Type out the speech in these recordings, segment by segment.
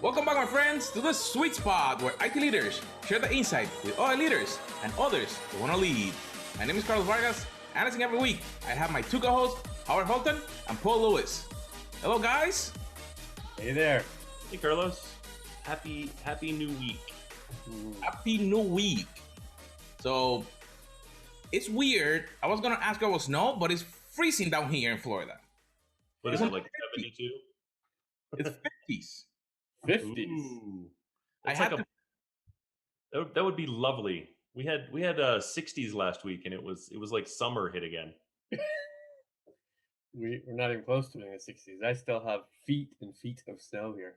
Welcome back, my friends, to the sweet spot where IT leaders share the insight with other leaders and others who want to lead. My name is Carlos Vargas, and as in every week, I have my two co-hosts, Howard Holton and Paul Lewis. Hello, guys. Hey there. Hey, Carlos. Happy new week. Happy New Week. So, it's weird. I was going to ask about snow, but it's freezing down here in Florida. What is it, like 72? It's 50s. 50s. Ooh. I That's had like that would be lovely. We had 60s last week, and it was like summer hit again. We're not even close to being the 60s. I still have feet and feet of snow here.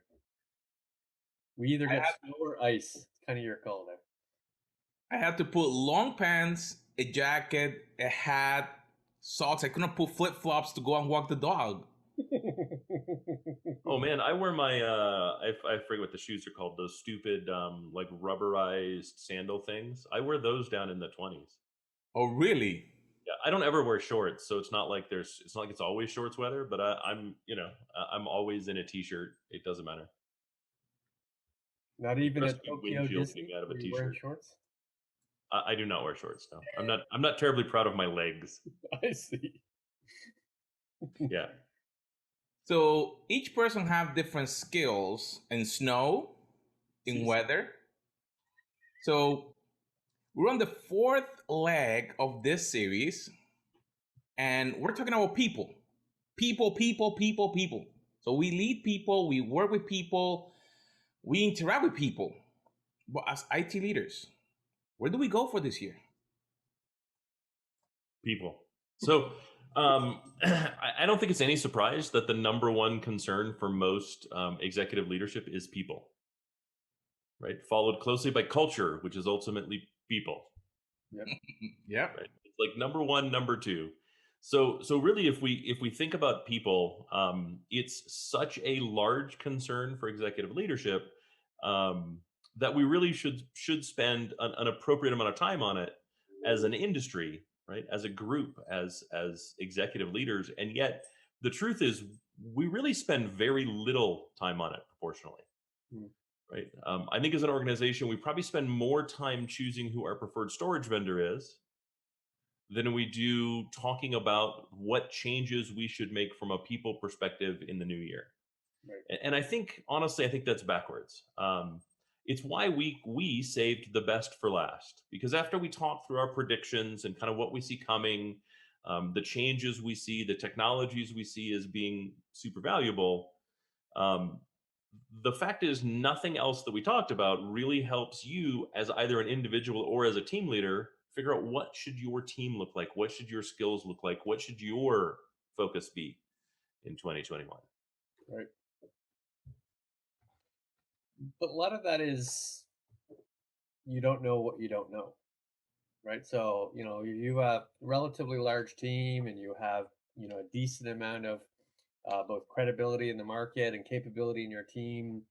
We either get snow or ice. It's kind of your call there. I had to put long pants, a jacket, a hat, socks. I couldn't put flip-flops to go and walk the dog. Oh man, I wear my I forget what the shoes are called. Those stupid like rubberized sandal things. I wear those down in the 20s. Oh, really? Yeah, I don't ever wear shorts, so it's not like it's always shorts weather. But I'm always in a t-shirt. It doesn't matter. Not even Trust at me, Tokyo windshield Disney being out of a where you wearing t-shirt. shorts? I do not wear shorts. No, I'm not terribly proud of my legs. I see. Yeah. So each person have different skills in snow, in weather. So we're on the fourth leg of this series, and we're talking about people. People. So we lead people, we work with people, we interact with people. But as IT leaders, where do we go for this year? People. So I don't think it's any surprise that the number one concern for most executive leadership is people, right? Followed closely by culture, which is ultimately people. Yep. Yeah. Right? It's like number one, number two. So really, if we think about people, it's such a large concern for executive leadership that we really should spend an appropriate amount of time on it as an industry, right? As a group, as executive leaders. And yet the truth is we really spend very little time on it proportionally. Right. I think as an organization, we probably spend more time choosing who our preferred storage vendor is than we do talking about what changes we should make from a people perspective in the new year. Right. And I think, honestly, I think that's backwards. It's why we saved the best for last, because after we talk through our predictions and kind of what we see coming, the changes we see, the technologies we see as being super valuable, the fact is nothing else that we talked about really helps you as either an individual or as a team leader figure out what should your team look like, what should your skills look like, what should your focus be in 2021. Right. But a lot of that is you don't know what you don't know, right? So, you have a relatively large team and you have, a decent amount of both credibility in the market and capability in your team.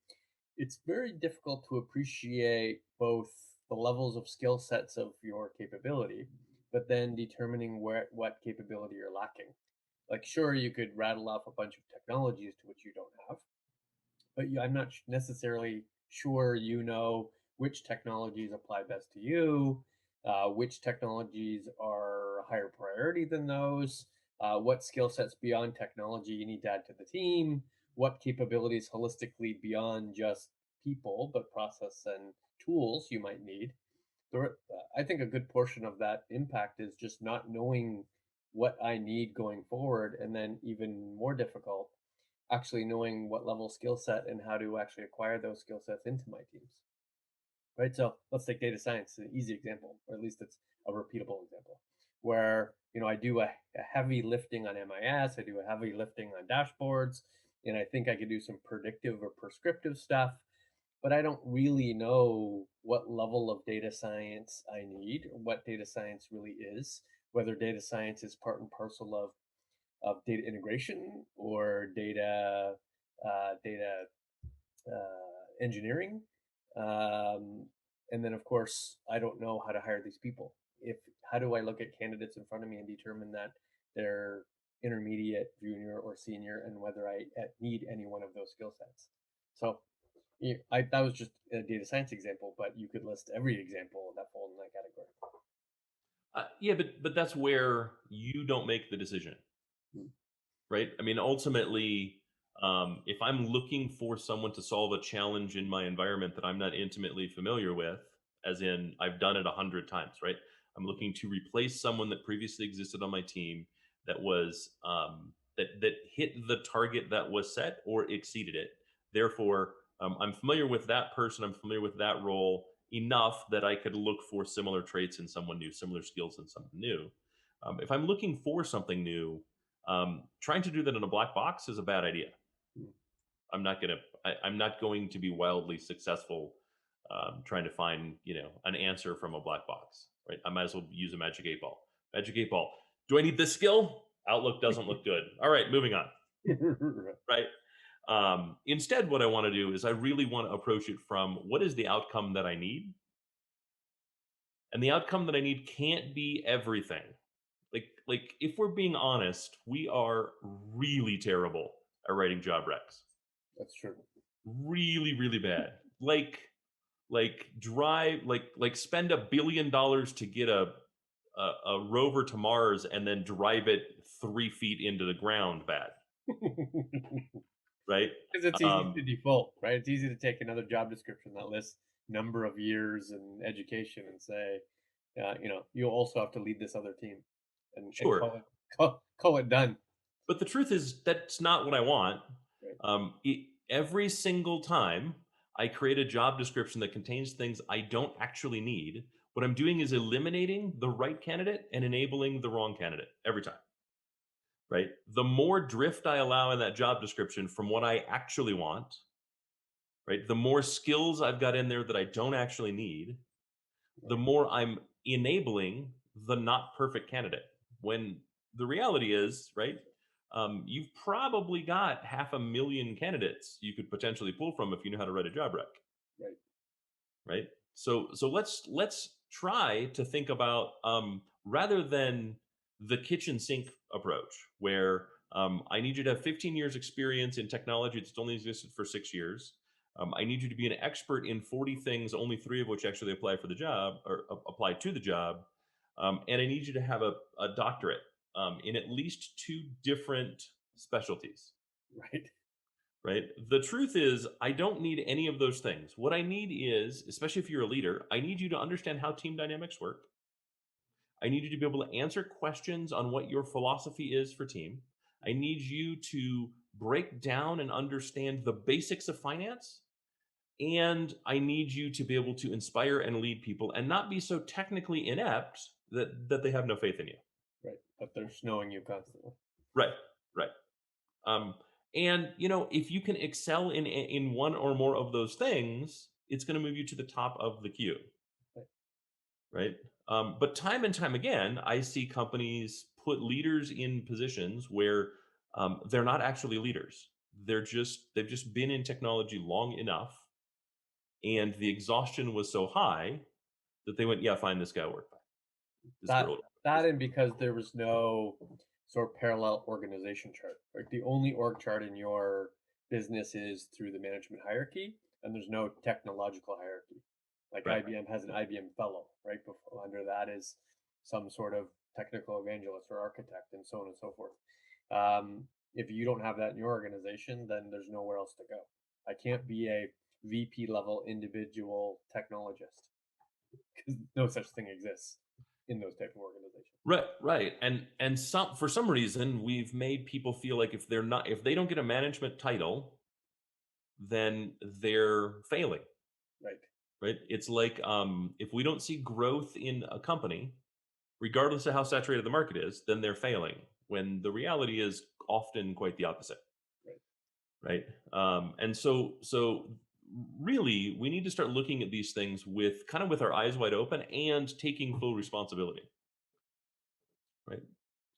It's very difficult to appreciate both the levels of skill sets of your capability, but then determining what capability you're lacking. Like, sure, you could rattle off a bunch of technologies to which you don't have, but I'm not necessarily sure which technologies apply best to you, which technologies are a higher priority than those, what skill sets beyond technology you need to add to the team, what capabilities holistically beyond just people, but process and tools you might need. I think a good portion of that impact is just not knowing what I need going forward, and then even more difficult, actually knowing what level skill set and how to actually acquire those skill sets into my teams. Right. So let's take data science, an easy example, or at least it's a repeatable example, where I do a heavy lifting on MIS, I do a heavy lifting on dashboards, and I think I could do some predictive or prescriptive stuff, but I don't really know what level of data science I need, or what data science really is, whether data science is part and parcel of data integration or data engineering. And then, of course, I don't know how to hire these people. How do I look at candidates in front of me and determine that they're intermediate, junior, or senior, and whether I need any one of those skill sets? So That was just a data science example, but you could list every example that falls in that category. Yeah, but that's where you don't make the decision, Hmm. right? I mean, ultimately, if I'm looking for someone to solve a challenge in my environment that I'm not intimately familiar with, as in I've done it 100 times, right? I'm looking to replace someone that previously existed on my team that was that hit the target that was set or exceeded it. Therefore, I'm familiar with that person. I'm familiar with that role enough that I could look for similar traits in someone new, similar skills in someone new. If I'm looking for something new, trying to do that in a black box is a bad idea. Hmm. I'm not going to be wildly successful trying to find an answer from a black box. Right? I might as well use a magic 8 ball. Magic 8 ball. Do I need this skill? Outlook doesn't look good. All right, moving on. Right. Instead, what I want to do is I really want to approach it from what is the outcome that I need, and the outcome that I need can't be everything. Like if we're being honest, we are really terrible at writing job recs. That's true. Really, really bad. Like drive like spend $1 billion to get a rover to Mars and then drive it 3 feet into the ground bad, right? Because it's easy to default, right? It's easy to take another job description that lists number of years and education and say, you'll also have to lead this other team, and Sure. call it done. But the truth is, that's not what I want. Right. Every single time I create a job description that contains things I don't actually need, what I'm doing is eliminating the right candidate and enabling the wrong candidate every time. Right? The more drift I allow in that job description from what I actually want, right? The more skills I've got in there that I don't actually need, the more I'm enabling the not perfect candidate. When the reality is, right? You've probably got 500,000 candidates you could potentially pull from if you know how to write a job rec. Right. Right. So let's try to think about rather than the kitchen sink approach, where I need you to have 15 years experience in technology that's only existed for 6 years. I need you to be an expert in 40 things, only 3 of which actually apply for the job or apply to the job. And I need you to have a doctorate in at least 2 different specialties. Right. Right. The truth is, I don't need any of those things. What I need is, especially if you're a leader, I need you to understand how team dynamics work. I need you to be able to answer questions on what your philosophy is for team. I need you to break down and understand the basics of finance. And I need you to be able to inspire and lead people and not be so technically inept that they have no faith in you. Right. But they're snowing you constantly. Right. Right. And if you can excel in one or more of those things, it's going to move you to the top of the queue. Right. But time and time again, I see companies put leaders in positions where they're not actually leaders. They've just been in technology long enough, and the exhaustion was so high that they went, yeah, fine, this guy will work fine. This girl. And because there was no sort of parallel organization chart. Like the only org chart in your business is through the management hierarchy, and there's no technological hierarchy. Like Right. IBM has an IBM fellow, right? Before, under that is some sort of technical evangelist or architect, and so on and so forth. If you don't have that in your organization, then there's nowhere else to go. I can't be a VP level individual technologist because no such thing exists in those type of organizations. Right. And for some reason, we've made people feel like if they don't get a management title, then they're failing. Right. It's like if we don't see growth in a company, regardless of how saturated the market is, then they're failing. When the reality is often quite the opposite. Right. And so really, we need to start looking at these things with our eyes wide open and taking full responsibility. Right.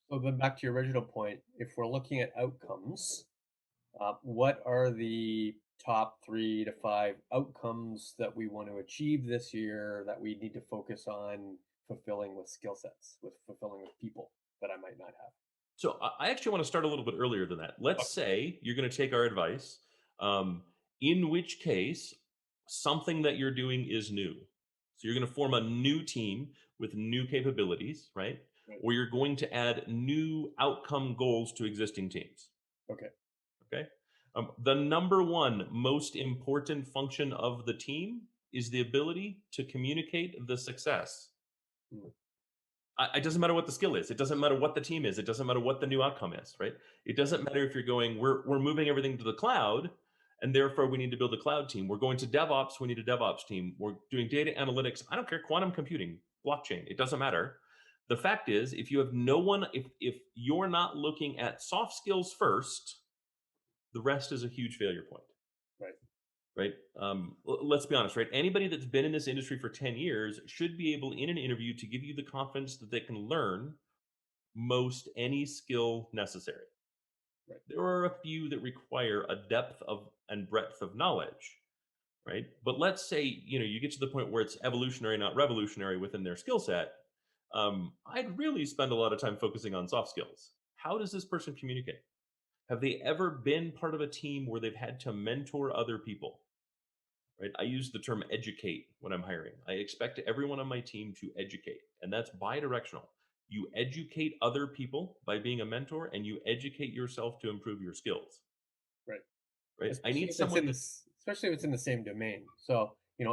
So then back to your original point, if we're looking at outcomes, what are the top 3 to 5 outcomes that we want to achieve this year that we need to focus on fulfilling with skill sets, with fulfilling with people that I might not have? So I actually want to start a little bit earlier than that. Let's say you're going to take our advice in which case something that you're doing is new. So you're going to form a new team with new capabilities, right? Right. Or you're going to add new outcome goals to existing teams. Okay. Okay. The number one most important function of the team is the ability to communicate the success. Mm. It doesn't matter what the skill is. It doesn't matter what the team is. It doesn't matter what the new outcome is, right? It doesn't matter if you're going, we're moving everything to the cloud, and therefore we need to build a cloud team. We're going to DevOps, we need a DevOps team. We're doing data analytics. I don't care, quantum computing, blockchain, it doesn't matter. The fact is, if you have no one, if you're not looking at soft skills first, the rest is a huge failure point. Right. Right. Let's be honest, right? Anybody that's been in this industry for 10 years should be able in an interview to give you the confidence that they can learn most any skill necessary. Right. There are a few that require a depth of and breadth of knowledge, right? But let's say, you get to the point where it's evolutionary, not revolutionary within their skill set. I'd really spend a lot of time focusing on soft skills. How does this person communicate? Have they ever been part of a team where they've had to mentor other people? Right? I use the term educate when I'm hiring. I expect everyone on my team to educate, and that's bi-directional. You educate other people by being a mentor, and you educate yourself to improve your skills. Right. Right? I Especially need if it's someone. especially if it's in the same domain. So,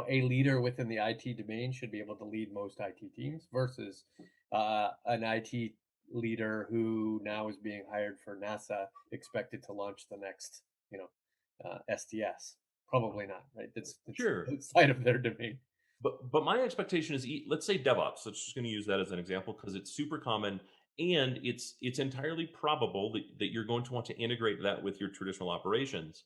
a leader within the IT domain should be able to lead most IT teams versus an IT leader who now is being hired for NASA, expected to launch the next, STS. Probably not, right? It's Sure. outside of their domain. But my expectation is, let's say DevOps. Let's just going to use that as an example because it's super common, and it's entirely probable that you're going to want to integrate that with your traditional operations.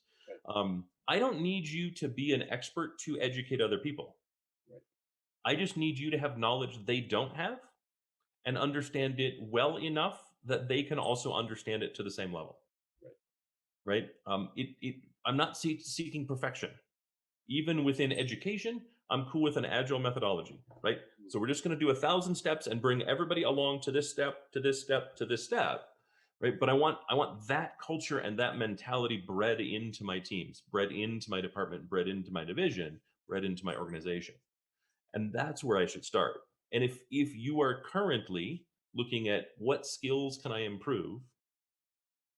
Right. I don't need you to be an expert to educate other people. Right. I just need you to have knowledge they don't have and understand it well enough that they can also understand it to the same level. Right. Right? I'm not seeking perfection. Even within education, I'm cool with an agile methodology, right? So we're just going to do 1,000 steps and bring everybody along to this step, to this step, to this step, right? But I want that culture and that mentality bred into my teams, bred into my department, bred into my division, bred into my organization. And that's where I should start. And if you are currently looking at what skills can I improve,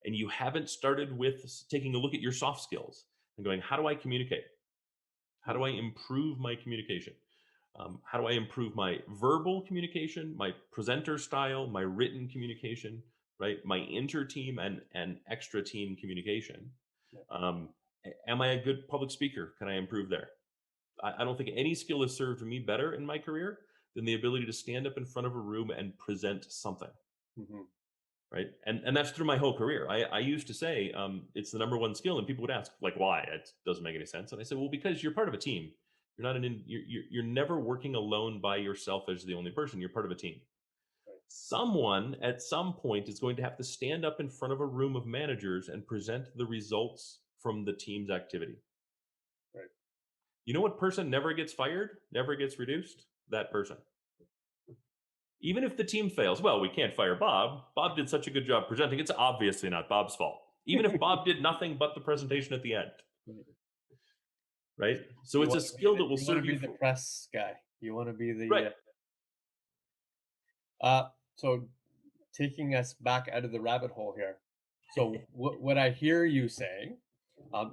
and you haven't started with taking a look at your soft skills and going, how do I communicate? How do I improve my communication? How do I improve my verbal communication, my presenter style, my written communication, right? My inter-team and extra team communication. Am I a good public speaker? Can I improve there? I don't think any skill has served me better in my career than the ability to stand up in front of a room and present something. Mm-hmm. Right. And that's through my whole career. I used to say it's the number one skill, and people would ask, like, why? It doesn't make any sense. And I said, well, because you're part of a team. You're not you're never working alone by yourself as the only person. You're part of a team. Right. Someone at some point is going to have to stand up in front of a room of managers and present the results from the team's activity. Right. You know what person never gets fired, never gets reduced? That person. Even if the team fails, well, we can't fire Bob. Bob did such a good job presenting. It's obviously not Bob's fault. Even if Bob did nothing but the presentation at the end. Right? So it's a skill that will serve you. You want to be the press guy. You want to be the right. So taking us back out of the rabbit hole here. So what I hear you saying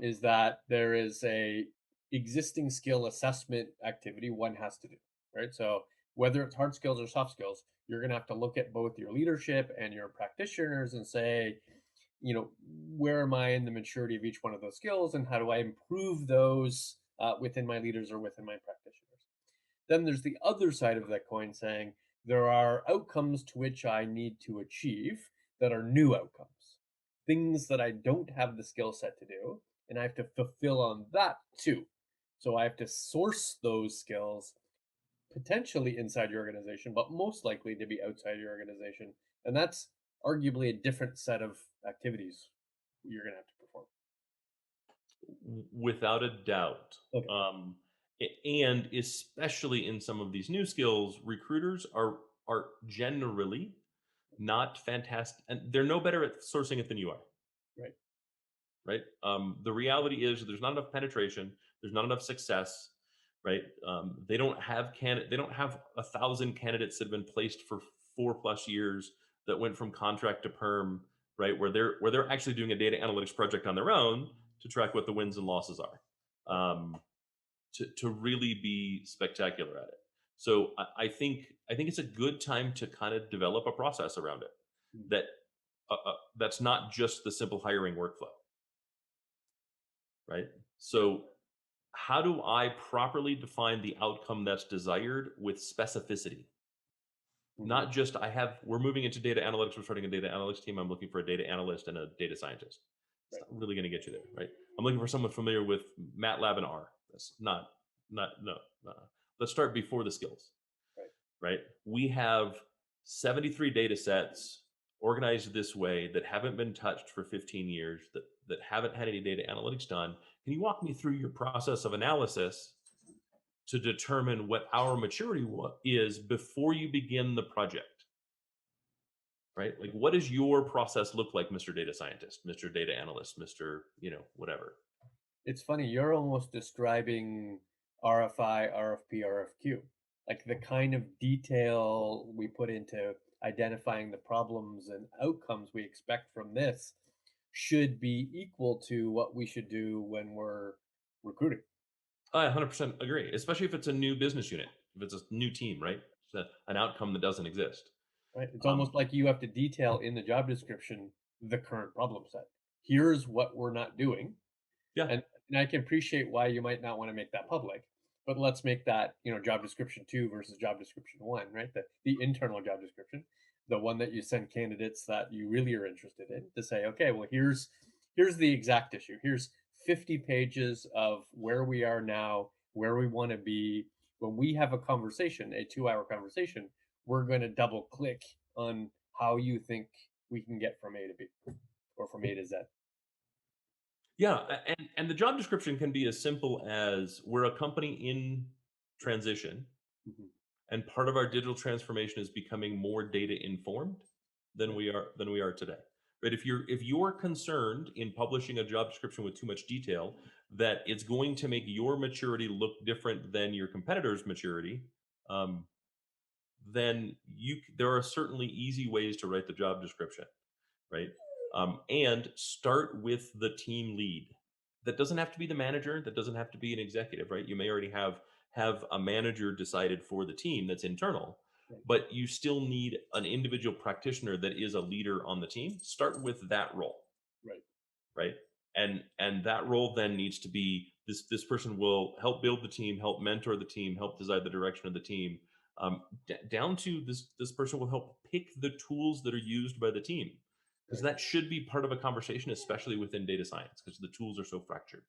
is that there is a existing skill assessment activity one has to do, right? So whether it's hard skills or soft skills, you're going to have to look at both your leadership and your practitioners and say, where am I in the maturity of each one of those skills, and how do I improve those within my leaders or within my practitioners? Then there's the other side of that coin saying there are outcomes to which I need to achieve that are new outcomes, things that I don't have the skill set to do, and I have to fulfill on that too. So I have to source those skills potentially inside your organization, but most likely to be outside your organization. And that's arguably a different set of activities you're going to have to perform. Without a doubt. Okay. And especially in some of these new skills, recruiters are generally not fantastic, and they're no better at sourcing it than you are. Right. right? The reality is there's not enough penetration, there's not enough success, right? They don't have 1,000 candidates that have been placed for 4+ years that went from contract to perm, right? Where they're actually doing a data analytics project on their own to track what the wins and losses are, to really be spectacular at it. So I think it's a good time to kind of develop a process around it that that's not just the simple hiring workflow, right? So how do I properly define the outcome that's desired with specificity? Not just we're moving into data analytics, we're starting a data analytics team, I'm looking for a data analyst and a data scientist. It's not really going to get you there, right? I'm looking for someone familiar with MATLAB and R. That's not no. Let's start before the skills, right? We have 73 data sets organized this way that haven't been touched for 15 years, that haven't had any data analytics done. Can you walk me through your process of analysis to determine what our maturity is before you begin the project? Right? Like, what does your process look like, Mr. Data Scientist, Mr. Data Analyst, Mr. Whatever? It's funny, you're almost describing RFI, RFP, RFQ, like the kind of detail we put into identifying the problems and outcomes we expect from this should be equal to what we should do when we're recruiting. I 100% agree, especially if it's a new business unit, if it's a new team, right? It's an outcome that doesn't exist. Right. It's almost like you have to detail in the job description the current problem set. Here's what we're not doing. Yeah. And I can appreciate why you might not want to make that public, but let's make that, job description 2 versus job description 1, right? The internal job description, the one that you send candidates that you really are interested in, to say, okay, well, here's the exact issue. Here's 50 pages of where we are now, where we want to be. When we have a conversation, a 2-hour conversation, we're going to double click on how you think we can get from A to B or from A to Z. Yeah, and the job description can be as simple as, we're a company in transition, and part of our digital transformation is becoming more data informed than we are today. Right? If you're concerned in publishing a job description with too much detail that it's going to make your maturity look different than your competitor's maturity, then there are certainly easy ways to write the job description, right? And start with the team lead. That doesn't have to be the manager. That doesn't have to be an executive, right? You may already have a manager decided for the team that's internal, but you still need an individual practitioner that is a leader on the team. Start with that role, right? And that role then needs to be this person will help build the team, help mentor the team, help decide the direction of the team. Down to this person will help pick the tools that are used by the team, because that should be part of a conversation, especially within data science, because the tools are so fractured.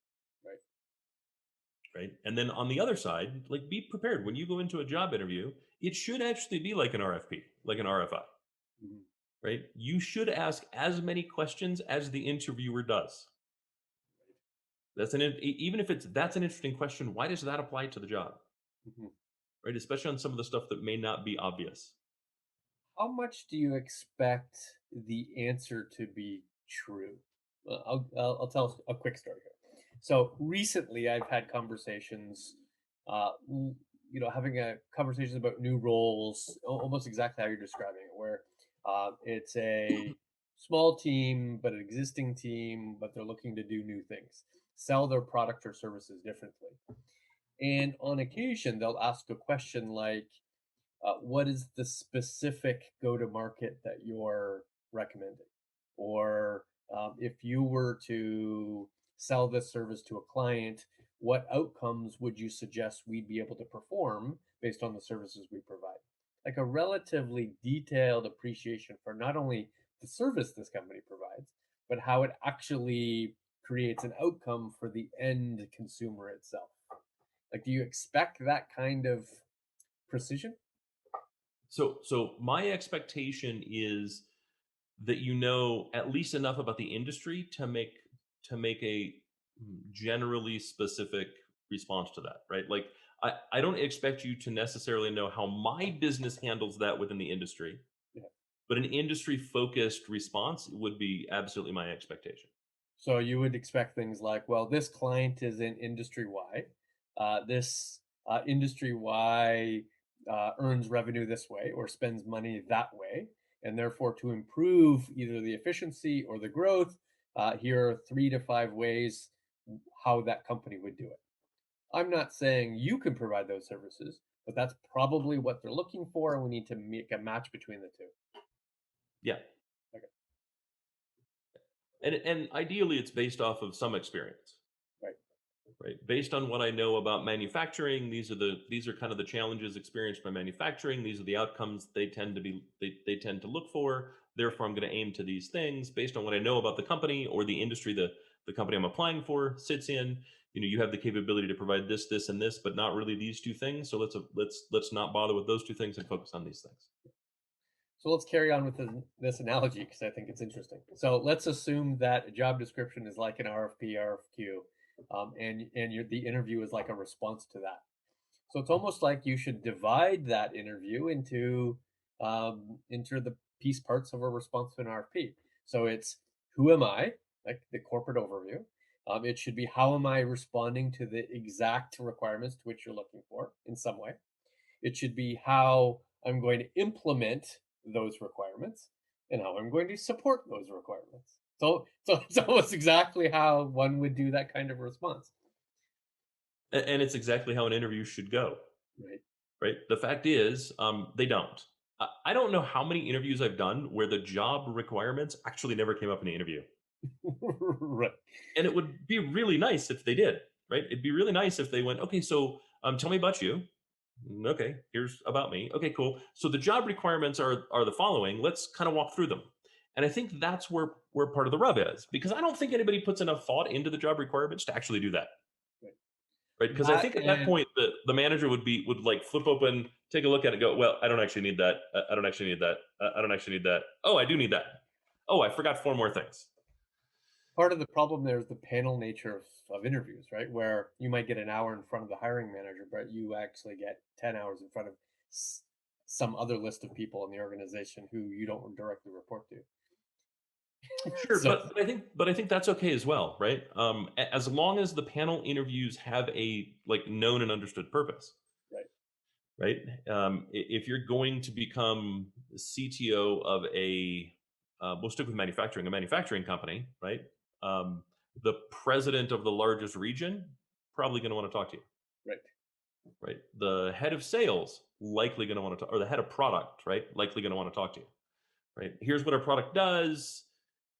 Right. And then on the other side, like, be prepared when you go into a job interview. It should actually be like an RFP, like an RFI. Right. You should ask as many questions as the interviewer does. Even if that's an interesting question, why does that apply to the job? Right. Especially on some of the stuff that may not be obvious. How much do you expect the answer to be true? I'll tell a quick story here. So recently, I've had conversations, having conversations about new roles, almost exactly how you're describing it, where it's a small team, but an existing team, but they're looking to do new things, sell their product or services differently. And on occasion, they'll ask a question like, what is the specific go-to-market that you're recommending? Or if you were to sell this service to a client, what outcomes would you suggest we'd be able to perform based on the services we provide? Like a relatively detailed appreciation for not only the service this company provides, but how it actually creates an outcome for the end consumer itself. Like, do you expect that kind of precision? So my expectation is that you know at least enough about the industry to make a generally specific response to that, right? Like, I don't expect you to necessarily know how my business handles that within the industry, but an industry focused response would be absolutely my expectation. So you would expect things like, well, this client is in industry Y. This industry Y earns revenue this way or spends money that way. And therefore, to improve either the efficiency or the growth, here are 3 to 5 ways how that company would do it. I'm not saying you can provide those services, but that's probably what they're looking for. And we need to make a match between the two. Yeah. Okay. And ideally it's based off of some experience. Right. Based on what I know about manufacturing, these are kind of the challenges experienced by manufacturing. These are the outcomes they tend to look for. Therefore, I'm going to aim to these things based on what I know about the company or the industry the company I'm applying for sits in. You have the capability to provide this, this, and this, but not really these two things. So let's not bother with those two things and focus on these things. So let's carry on with this analogy because I think it's interesting. So let's assume that a job description is like an RFP, RFQ, and the interview is like a response to that. So it's almost like you should divide that interview into the piece parts of a response to an RFP. So it's who am I, like the corporate overview. It should be how am I responding to the exact requirements to which you're looking for in some way. It should be how I'm going to implement those requirements and how I'm going to support those requirements. So it's almost exactly how one would do that kind of response. And it's exactly how an interview should go. Right. Right. The fact is, they don't. I don't know how many interviews I've done where the job requirements actually never came up in the interview. Right. And it would be really nice if they did, right? It'd be really nice if they went, okay, so tell me about you. Okay, here's about me. Okay, cool. So the job requirements are the following. Let's kind of walk through them. And I think that's where part of the rub is, because I don't think anybody puts enough thought into the job requirements to actually do that. Right? Because I think at that point the manager would like flip open, take a look at it, and go, well, I don't actually need that. I don't actually need that. I don't actually need that. Oh, I do need that. Oh, I forgot 4 more things. Part of the problem there is the panel nature of interviews, right? Where you might get an hour in front of the hiring manager, but you actually get 10 hours in front of some other list of people in the organization who you don't directly report to. Sure, but I think that's okay as well, right? As long as the panel interviews have a like known and understood purpose, right? If you're going to become CTO of we'll stick with manufacturing, a manufacturing company, right? The president of the largest region probably going to want to talk to you, right? The head of sales likely going to want to talk, or the head of product, right? Likely going to want to talk to you, right? Here's what our product does.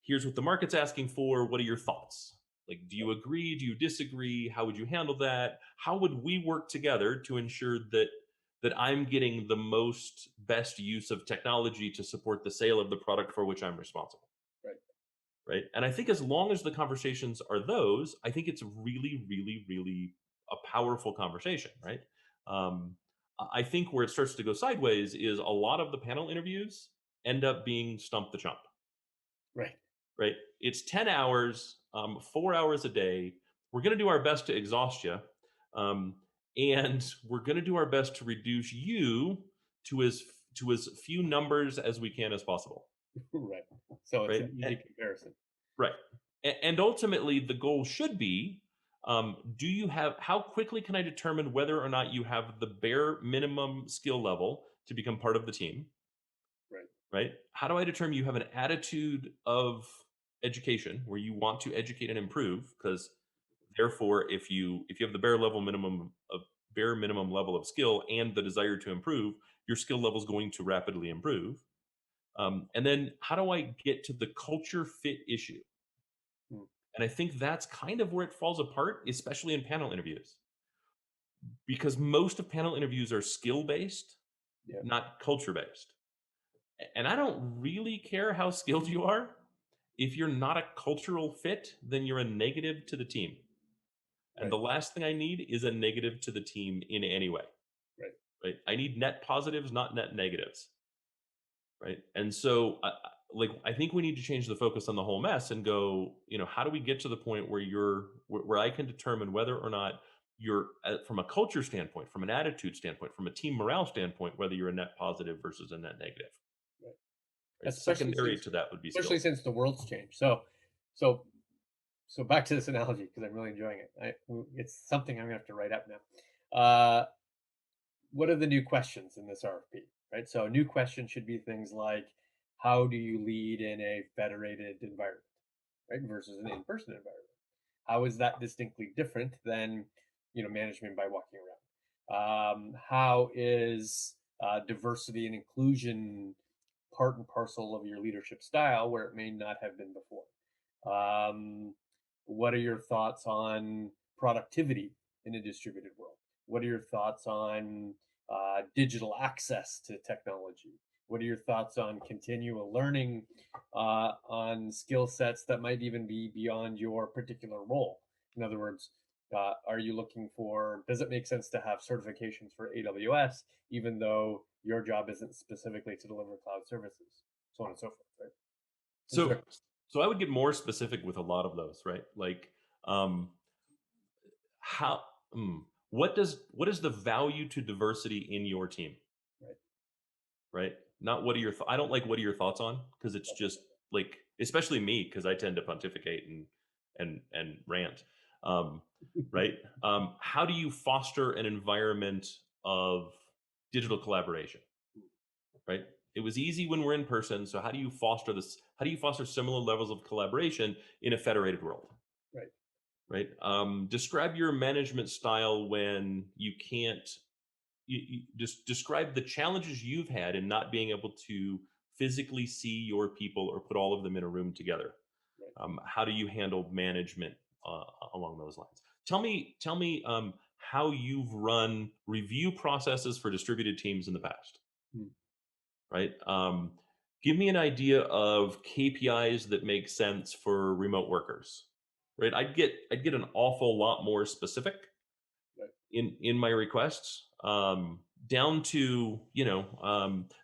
Here's what the market's asking for. What are your thoughts? Like, do you agree? Do you disagree? How would you handle that? How would we work together to ensure that I'm getting the most best use of technology to support the sale of the product for which I'm responsible? Right. And I think as long as the conversations are those, I think it's really, really, really a powerful conversation, right? I think where it starts to go sideways is a lot of the panel interviews end up being stump the chump. Right. It's 10 hours, 4 hours a day. We're going to do our best to exhaust you. And we're going to do our best to reduce you to as few numbers as we can as possible. Right. So it's an easy comparison. Right. And ultimately, the goal should be, how quickly can I determine whether or not you have the bare minimum skill level to become part of the team? Right. How do I determine you have an attitude of education where you want to educate and improve? Because therefore, if you have the bare minimum level of skill and the desire to improve, your skill level is going to rapidly improve. And then how do I get to the culture fit issue? And I think that's kind of where it falls apart, especially in panel interviews. Because most of panel interviews are skill based, not culture based. And I don't really care how skilled you are. If you're not a cultural fit, then you're a negative to the team. And the last thing I need is a negative to the team in any way. Right. I need net positives, not net negatives. Right. And so I think we need to change the focus on the whole mess and go, how do we get to the point where I can determine whether or not you're from a culture standpoint, from an attitude standpoint, from a team morale standpoint, whether you're a net positive versus a net negative. Right. Secondary to that would be especially since the world's changed. So So back to this analogy because I'm really enjoying it. It's something I'm gonna have to write up now. What are the new questions in this RFP? Right. So a new question should be things like, how do you lead in a federated environment, right, versus an in-person environment? How is that distinctly different than management by walking around? How is diversity and inclusion part and parcel of your leadership style where it may not have been before? What are your thoughts on productivity in a distributed world? What are your thoughts on digital access to technology? What are your thoughts on continual learning, on skill sets that might even be beyond your particular role? In other words, are you looking for, does it make sense to have certifications for AWS, even though your job isn't specifically to deliver cloud services? So on and so forth, right? So, so I would get more specific with a lot of those, right? Like, how, what is the value to diversity in your team? Right. Right. Not what are your, I don't like what are your thoughts on, because it's just like, especially me, because I tend to pontificate and rant. Right. How do you foster an environment of digital collaboration? Right. It was easy when we're in person. So how do you foster this? How do you foster similar levels of collaboration in a federated world? Right. Right. Describe your management style when you can't. You just describe the challenges you've had in not being able to physically see your people or put all of them in a room together. Right. How do you handle management along those lines? Tell me how you've run review processes for distributed teams in the past. Hmm. Right. Give me an idea of KPIs that make sense for remote workers. Right. I'd get an awful lot more specific Right. in my requests, down to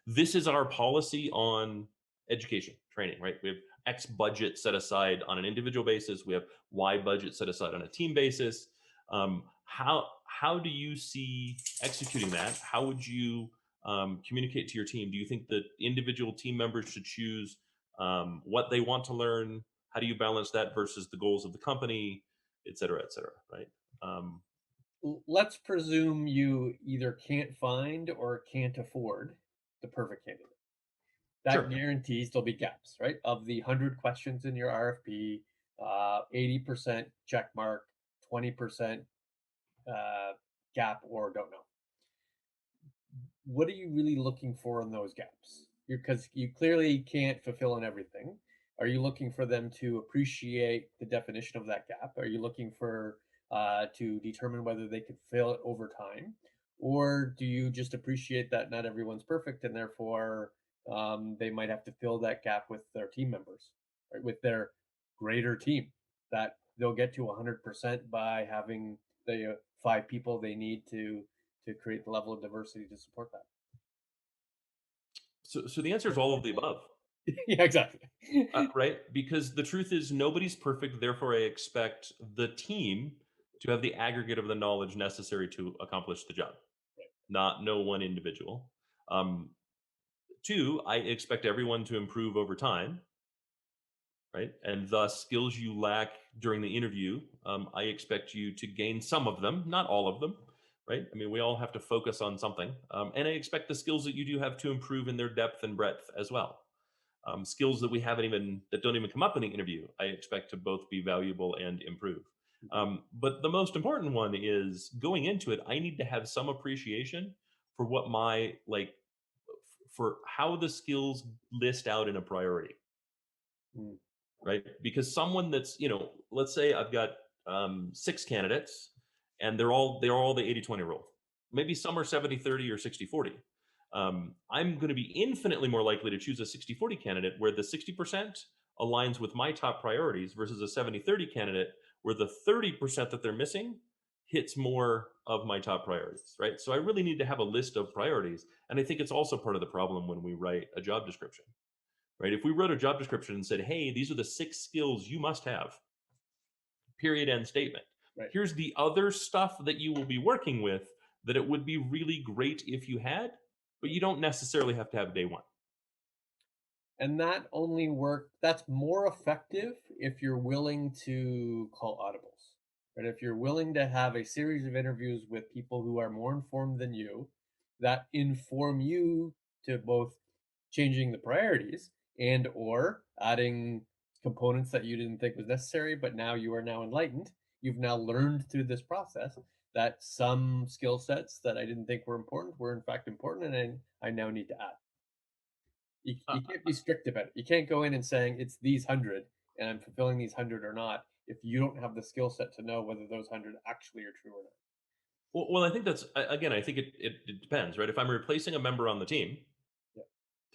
this is our policy on education training. Right. We have X budget set aside on an individual basis. We have Y budget set aside on a team basis. How do you see executing that? How would you communicate to your team? Do you think that individual team members should choose what they want to learn? How do you balance that versus the goals of the company, et cetera, et cetera? Right. Um, Let's presume you either can't find or can't afford the perfect candidate. That Sure. guarantees there'll be gaps, right? Of the 100 questions in your RFP, 80% check mark, 20% gap or don't know. What are you really looking for in those gaps? Because you clearly can't fulfill in everything. Are you looking for them to appreciate the definition of that gap? Are you looking for to determine whether they could fill it over time, or do you just appreciate that not everyone's perfect and therefore they might have to fill that gap with their team members, right? With their greater team that they'll get to 100% by having the 5 people they need to create the level of diversity to support that. So the answer is all of the above, Yeah, exactly. right? Because the truth is nobody's perfect. Therefore, I expect the team to have the aggregate of the knowledge necessary to accomplish the job, not no one individual. Two, I expect everyone to improve over time, right? And thus, skills you lack during the interview, I expect you to gain some of them, not all of them, right? I mean, we all have to focus on something. And I expect the skills that you do have to improve in their depth and breadth as well. Skills that that don't even come up in the interview, I expect to both be valuable and improve. But the most important one is going into it, I need to have some appreciation for what for how the skills list out in a priority. Mm. Right? Because someone that's, let's say I've got 6 candidates and they're all the 80-20 rule. Maybe some are 70-30 or 60-40. I'm going to be infinitely more likely to choose a 60-40 candidate where the 60% aligns with my top priorities versus a 70-30 candidate where the 30% that they're missing hits more of my top priorities, right? So I really need to have a list of priorities. And I think it's also part of the problem when we write a job description. Right? If we wrote a job description and said, hey, these are the 6 skills you must have, period, end statement. Right. Here's the other stuff that you will be working with that it would be really great if you had, but you don't necessarily have to have day one. And that's more effective if you're willing to call audibles. But if you're willing to have a series of interviews with people who are more informed than you, that inform you to both changing the priorities and or adding components that you didn't think was necessary, but now you are now enlightened. You've now learned through this process that some skill sets that I didn't think were important were in fact important, and I now need to add. You can't be strict about it. You can't go in and saying it's these 100 and I'm fulfilling these 100 or not if you don't have the skill set to know whether those 100 actually are true or not. Well, I think that's again. I think it depends, right? If I'm replacing a member on the team, Yeah.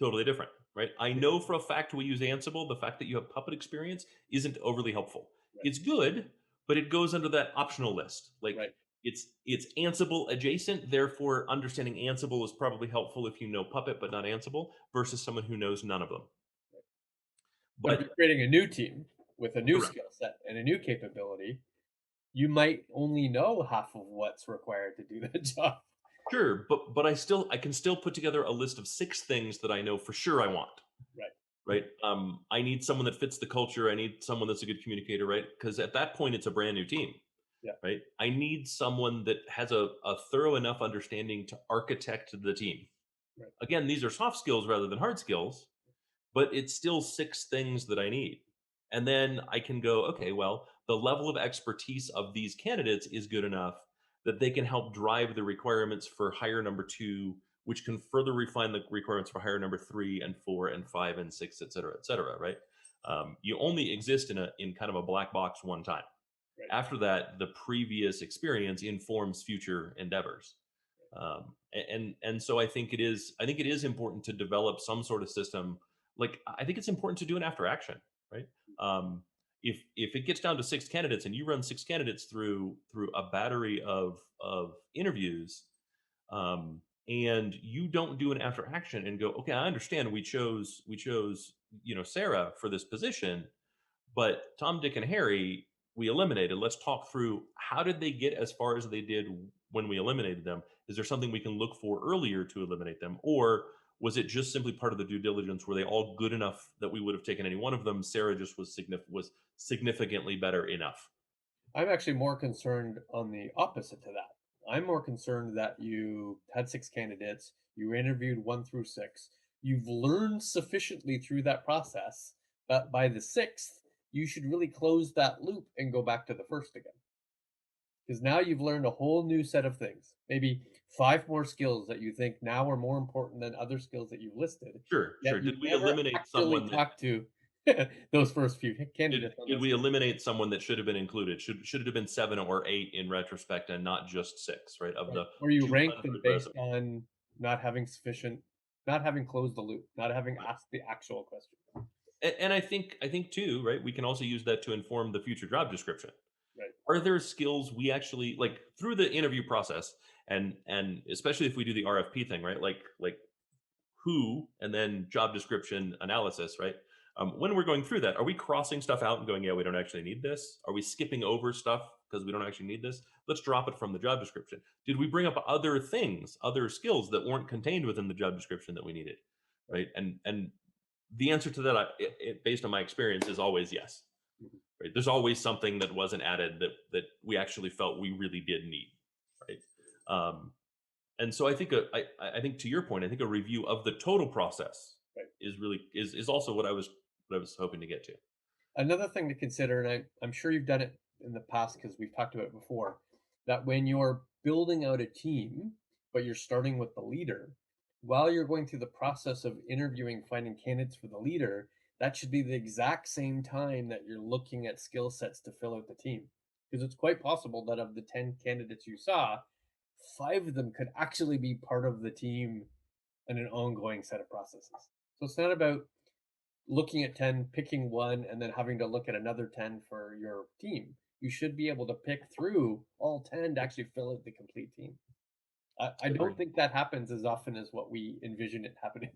totally different, right? I know for a fact we use Ansible. The fact that you have Puppet experience isn't overly helpful. Right. It's good, but it goes under that optional list. Like Right. it's Ansible adjacent. Therefore, understanding Ansible is probably helpful if you know Puppet but not Ansible, versus someone who knows none of them. But if But you're creating a new team with a new correct. skill set and a new capability, you might only know half of what's required to do that job. Sure, but I can still put together a list of 6 things that I know for sure I want. Right. Right. I need someone that fits the culture. I need someone that's a good communicator, right? Because at that point, it's a brand new team. Yeah. Right. I need someone that has a thorough enough understanding to architect the team. Right. Again, these are soft skills rather than hard skills, but it's still 6 things that I need. And then I can go, okay, well, the level of expertise of these candidates is good enough that they can help drive the requirements for hire number 2, which can further refine the requirements for hire number 3 and 4 and 5 and 6, et cetera, right? You only exist in kind of a black box one time. Right. After that, the previous experience informs future endeavors. And so I think it is important to develop some sort of system. Like I think it's important to do an after action, right? If it gets down to 6 candidates and you run 6 candidates through a battery of interviews, and you don't do an after action and go, okay, I understand we chose Sarah for this position, but Tom, Dick, and Harry we eliminated. Let's talk through how did they get as far as they did when we eliminated them? Is there something we can look for earlier to eliminate them? Or was it just simply part of the due diligence? Were they all good enough that we would have taken any one of them? Sarah just was significantly better enough. I'm actually more concerned on the opposite to that. I'm more concerned that you had 6 candidates, you interviewed 1 through 6, you've learned sufficiently through that process that by the 6th, you should really close that loop and go back to the first again. Because now you've learned a whole new set of things. Maybe 5 more skills that you think now are more important than other skills that you've listed. Sure, Yet sure. you Did we never eliminate actually someone that talked to those first few did, candidates on did those. we eliminate someone that should have been included? Should it have been 7 or 8 in retrospect and not just 6, right? Of Right. the Or you rank 200 them based resumes. on not having sufficient, not having closed the loop, not having asked the actual question. And I think too, right? We can also use that to inform the future job description. Right. Are there skills we actually like through the interview process, and especially if we do the RFP thing, right? Like who and then job description analysis, right? When we're going through that, are we crossing stuff out and going, yeah, we don't actually need this? Are we skipping over stuff because we don't actually need this? Let's drop it from the job description. Did we bring up other things, other skills that weren't contained within the job description that we needed, right? And the answer to that, based on my experience, is always yes. Mhm. Right? There's always something that wasn't added that we actually felt we really did need, right? And so I think I think to your point, I think a review of the total process Right. is also what I was hoping to get to. Another thing to consider, and I'm sure you've done it in the past because we've talked about it before, that when you're building out a team, but you're starting with the leader, while you're going through the process of interviewing, finding candidates for the leader, that should be the exact same time that you're looking at skill sets to fill out the team. Because it's quite possible that of the 10 candidates you saw, 5 of them could actually be part of the team in an ongoing set of processes. So it's not about looking at 10, picking one, and then having to look at another 10 for your team. You should be able to pick through all 10 to actually fill out the complete team. I don't think that happens as often as what we envision it happening.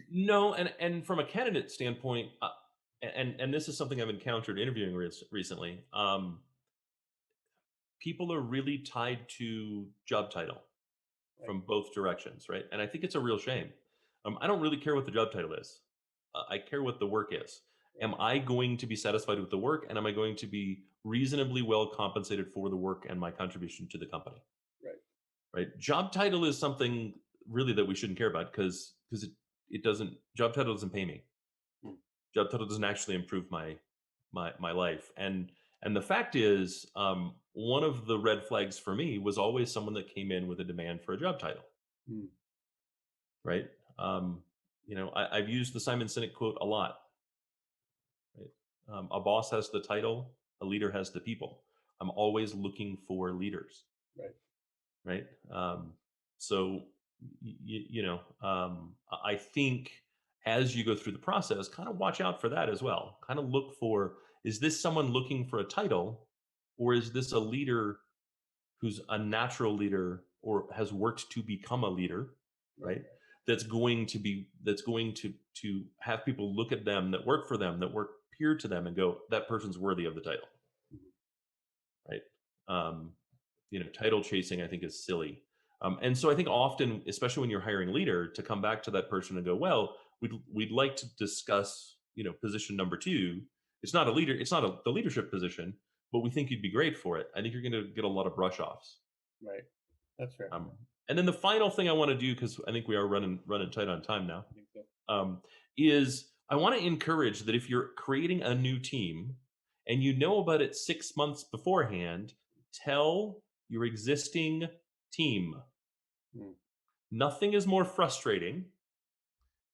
No, and from a candidate standpoint, and this is something I've encountered interviewing recently. People are really tied to job title Right. from both directions, right? And I think it's a real shame. I don't really care what the job title is. I care what the work is. Am I going to be satisfied with the work, and am I going to be reasonably well compensated for the work and my contribution to the company? Right. Job title is something really that we shouldn't care about because it doesn't. Job title doesn't pay me. Job title doesn't actually improve my life. And the fact is, one of the red flags for me was always someone that came in with a demand for a job title. Right. I've used the Simon Sinek quote a lot. Right. A boss has the title, a leader has the people. I'm always looking for leaders. Right. So I think as you go through the process, kind of watch out for that as well. Kind of look for, is this someone looking for a title, or is this a leader who's a natural leader or has worked to become a leader, right? That's going to have people look at them, that work for them, that work peer to them, and go, that person's worthy of the title, right? Title chasing, I think, is silly. And so I think often, especially when you're hiring a leader, to come back to that person and go, well, we'd like to discuss, position number 2. It's not a leader, it's not the leadership position, but we think you'd be great for it. I think you're going to get a lot of brush offs. Right. That's fair. And then the final thing I want to do, because I think we are running tight on time now, I think so. is I want to encourage that if you're creating a new team and you know about it 6 months beforehand, tell your existing team. Nothing is more frustrating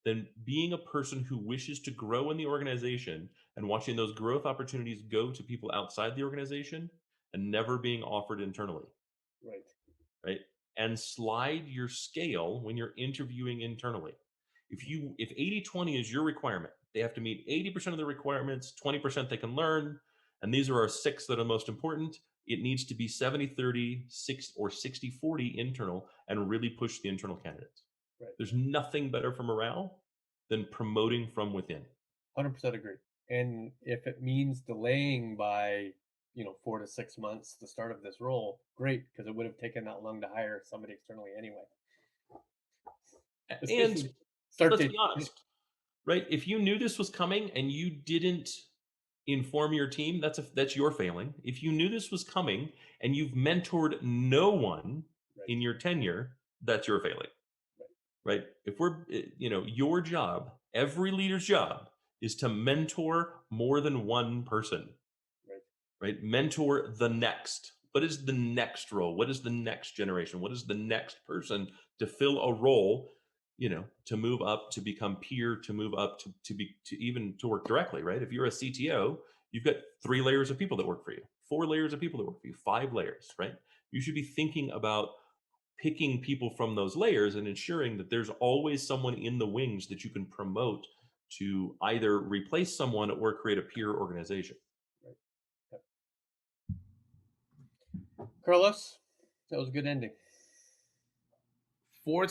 than being a person who wishes to grow in the organization and watching those growth opportunities go to people outside the organization and never being offered internally. Right. And slide your scale when you're interviewing internally. If 80-20 is your requirement, they have to meet 80% of the requirements, 20% they can learn, and these are our 6 that are most important. It needs to be 70-30, 6 or 60-40 internal, and really push the internal candidates. There's nothing better for morale than promoting from within. 100% agree. And if it means delaying by 4 to 6 months the start of this role, great, because it would have taken that long to hire somebody externally anyway. And let's be honest, right? If you knew this was coming and you didn't inform your team, that's your failing. If you knew this was coming and you've mentored no one in your tenure, that's your failing. Right? If we're, your job, every leader's job, is to mentor more than one person. Right? Mentor the next. What is the next role? What is the next generation? What is the next person to fill a role, to move up, to become peer, to move up, to work directly, right? If you're a CTO, you've got 3 layers of people that work for you, 4 layers of people that work for you, 5 layers, right? You should be thinking about picking people from those layers and ensuring that there's always someone in the wings that you can promote to either replace someone or create a peer organization. Carlos, that was a good ending. 4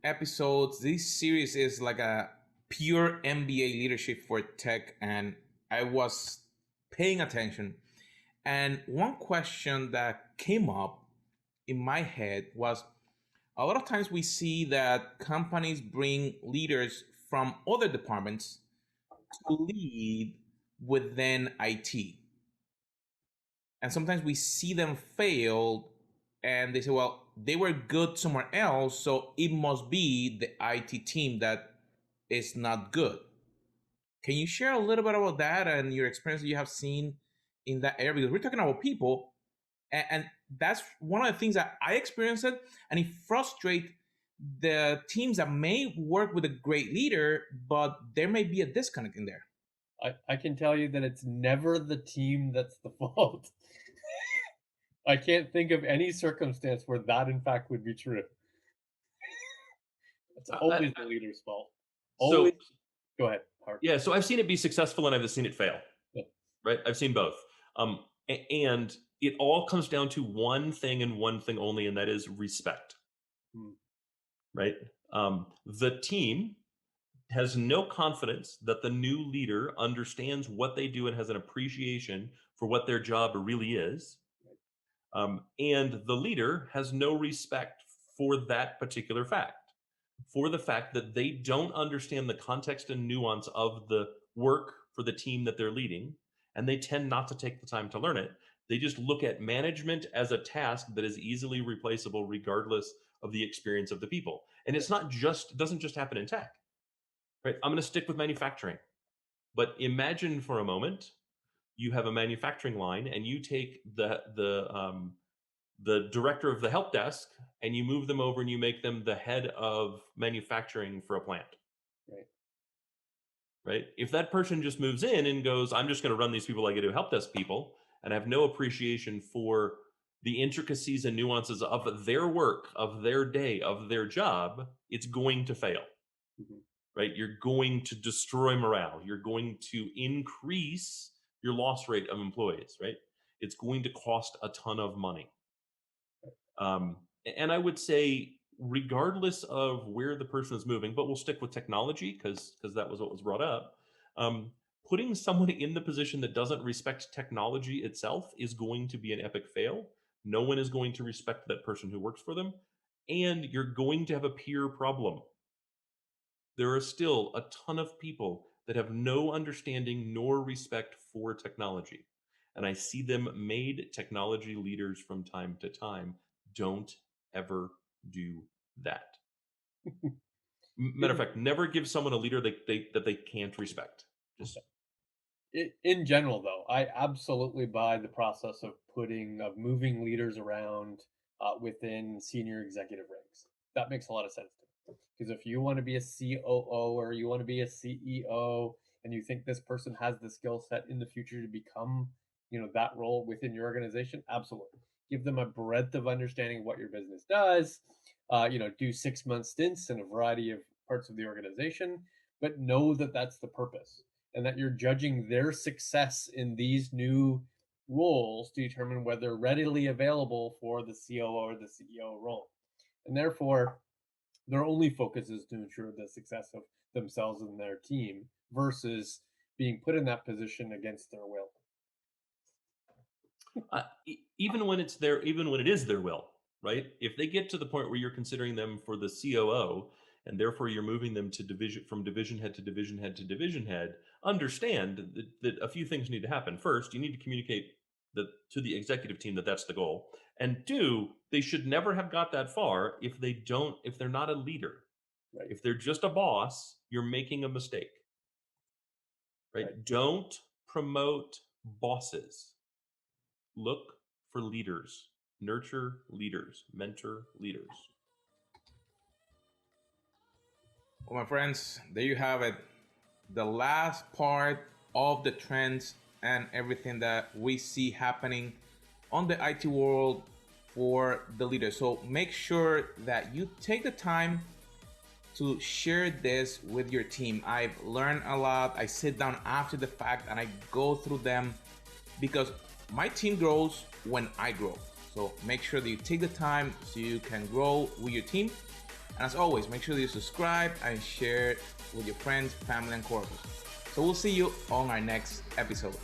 episodes. This series is like a pure MBA leadership for tech, and I was paying attention. And one question that came up in my head was, a lot of times we see that companies bring leaders from other departments to lead within IT. And sometimes we see them fail and they say, well, they were good somewhere else, so it must be the IT team that is not good. Can you share a little bit about that and your experience that you have seen in that area? Because we're talking about people, and that's one of the things that I experienced it, and it frustrates the teams that may work with a great leader, but there may be a disconnect in there. I can tell you that it's never the team that's the fault. I can't think of any circumstance where that, in fact, would be true. It's always the leader's fault. Always. So, go ahead, Howard. Yeah, so I've seen it be successful and I've seen it fail. Yeah. Right? I've seen both. And it all comes down to one thing and one thing only, and that is respect. Right? The team has no confidence that the new leader understands what they do and has an appreciation for what their job really is. And the leader has no respect for that particular fact. for the fact that they don't understand the context and nuance of the work for the team that they're leading, and they tend not to take the time to learn it. They just look at management as a task that is easily replaceable regardless of the experience of the people. And it's not just, it doesn't just happen in tech, right? I'm going to stick with manufacturing, but imagine for a moment you have a manufacturing line and you take the director of the help desk and you move them over and you make them the head of manufacturing for a plant. Right? If that person just moves in and goes, I'm just going to run these people like I do help desk people, and have no appreciation for the intricacies and nuances of their work, of their day, of their job, it's going to fail. Right? You're going to destroy morale. You're going to increase your loss rate of employees, right? It's going to cost a ton of money. And I would say, regardless of where the person is moving, but we'll stick with technology because that was what was brought up. Putting someone in the position that doesn't respect technology itself is going to be an epic fail. No one is going to respect that person who works for them, and you're going to have a peer problem. There are still a ton of people that have no understanding nor respect for technology, and I see them made technology leaders from time to time. Don't ever do that. Matter of fact, never give someone a leader that they can't respect. Just in general, though, I absolutely buy the process of moving leaders around within senior executive ranks. That makes a lot of sense to me. Because if you want to be a COO or you want to be a CEO, and you think this person has the skill set in the future to become, that role within your organization, absolutely. Give them a breadth of understanding of what your business does. Do 6-month stints in a variety of parts of the organization, but know that that's the purpose, and that you're judging their success in these new roles to determine whether they're readily available for the COO or the CEO role. And therefore, their only focus is to ensure the success of themselves and their team versus being put in that position against their will. Even when it is their will, right? If they get to the point where you're considering them for the COO, and therefore you're moving them to from division head to division head to division head, understand that a few things need to happen. First, you need to communicate to the executive team that that's the goal. And 2, they should never have got that far if they're not a leader. Right. If they're just a boss, you're making a mistake. Right? Don't promote bosses. Look for leaders. Nurture leaders. Mentor leaders. Well, my friends, there you have it. The last part of the trends and everything that we see happening on the IT world for the leaders. So make sure that you take the time to share this with your team. I've learned a lot. I sit down after the fact and I go through them because my team grows when I grow. So make sure that you take the time so you can grow with your team. And as always, make sure that you subscribe and share it with your friends, family, and coworkers. So we'll see you on our next episode.